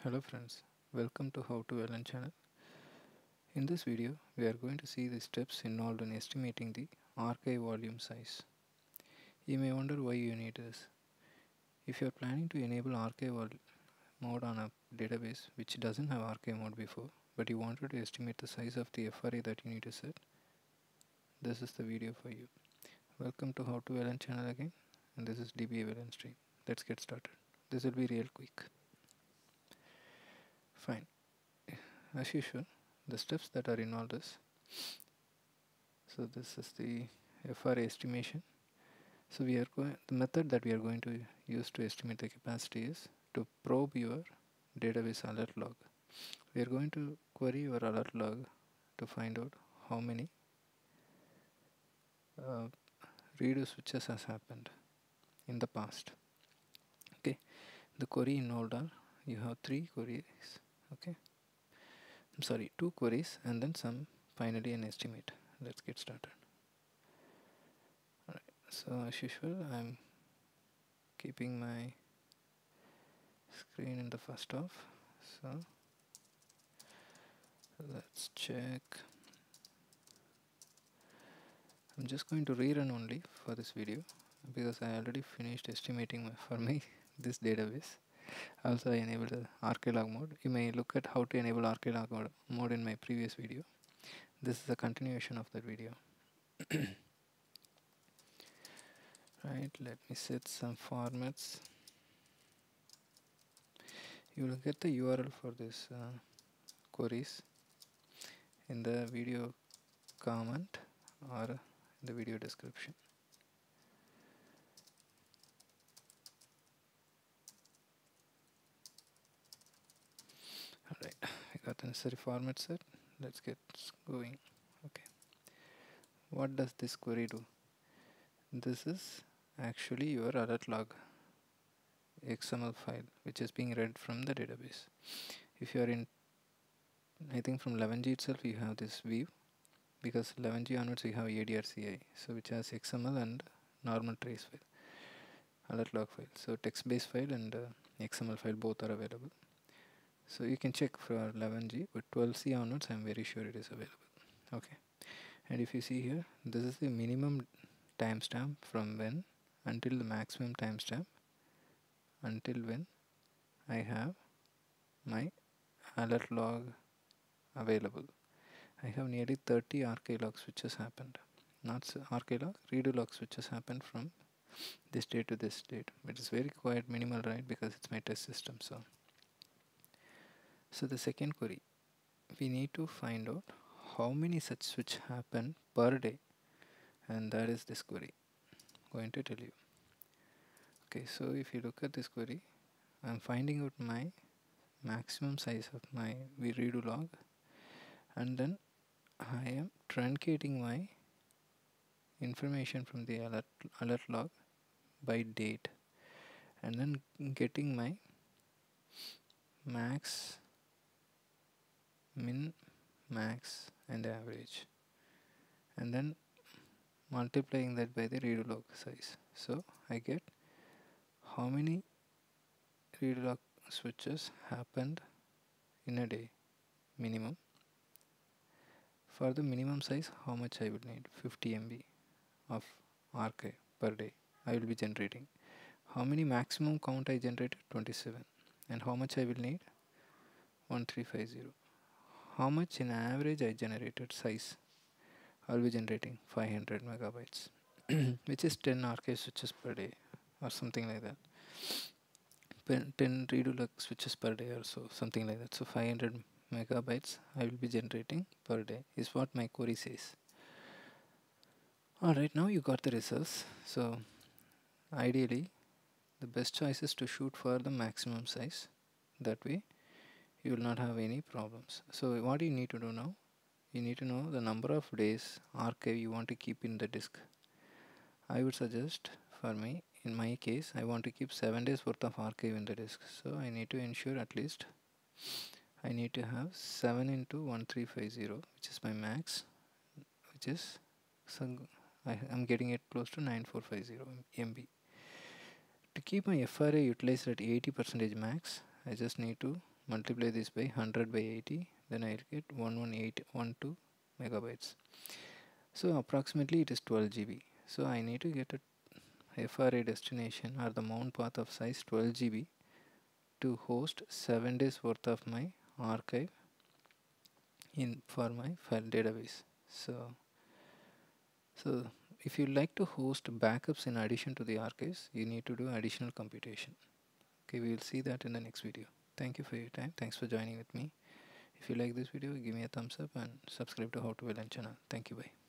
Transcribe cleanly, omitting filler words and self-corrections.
Hello friends, welcome to How to LN channel. In this video, we are going to see the steps involved in estimating the archive volume size. You may wonder why you need this. If you are planning to enable archive mode on a database which doesn't have archive mode before, but you wanted to estimate the size of the FRA that you need to set, this is the video for you. Welcome to How to LN channel again, and this is DBLN stream. Let's get started. This will be real quick. Fine. As usual, the steps that are involved is, so this is the FRA estimation. So the method that we are going to use to estimate the capacity is to probe your database alert log. We are going to query your alert log to find out how many redo switches has happened in the past. Okay, the query involved are, you have three queries. Okay, I'm sorry, two queries and then finally an estimate. Let's get started. Alright, so as usual, I'm keeping my screen in the first off. So let's check. I'm just going to rerun only for this video because I already finished estimating for me this database. Also, I enabled the archvielog mode. You may look at how to enable archvielog mode in my previous video. This is a continuation of that video. Right, let me set some formats. You will get the URL for this queries in the video comment or the video description. Alright, I got the necessary format set. Let's get going. Okay, what does this query do? This is actually your alert log XML file which is being read from the database. If you are in, I think from 11G itself you have this view, because 11G onwards you have ADRCI, so which has XML and normal trace file, alert log file. So text based file and XML file both are available. So you can check for 11G, but 12C onwards I'm very sure it is available. Okay, and if you see here, this is the minimum timestamp from when until the maximum timestamp until when I have my alert log available. I have nearly 30 archvielog switches happened. Not archvielog, redo log switches happened from this date to this date. But it's very quite minimal, right? Because it's my test system. So the second query, we need to find out how many such switch happen per day, and that is this query. Going to tell you. Okay, so if you look at this query, I'm finding out my maximum size of my redo log, and then I am truncating my information from the alert log by date, and then getting my max, min, max and average, and then multiplying that by the redo log size. So I get how many redo log switches happened in a day minimum. For the minimum size, how much I will need? 50 MB of archive per day I will be generating. How many maximum count I generated? 27. And how much I will need? 1350. How much in average I generated size? I will be generating 500 megabytes, which is 10 archive switches per day or something like that. 10 redo log switches per day or so, something like that. So 500 megabytes I will be generating per day is what my query says. Alright, now you got the results. So ideally the best choice is to shoot for the maximum size. That way you will not have any problems. So what you need to do now, you need to know the number of days archive you want to keep in the disk. I would suggest, for me, in my case, I want to keep 7 days worth of archive in the disk. So I need to ensure at least I need to have 7 into 1350, which is my max, which is, so I am getting it close to 9450 MB. To keep my FRA utilized at 80% max, I just need to multiply this by 100 by 80, then I'll get 11812 megabytes. So approximately it is 12 GB. So I need to get a FRA destination or the mount path of size 12 GB to host 7 days worth of my archive in for my file database. So if you like to host backups in addition to the archives, you need to do additional computation. Okay, we will see that in the next video. Thank you for your time. Thanks for joining with me. If you like this video, give me a thumbs up and subscribe to How to VLAN channel. Thank you. Bye.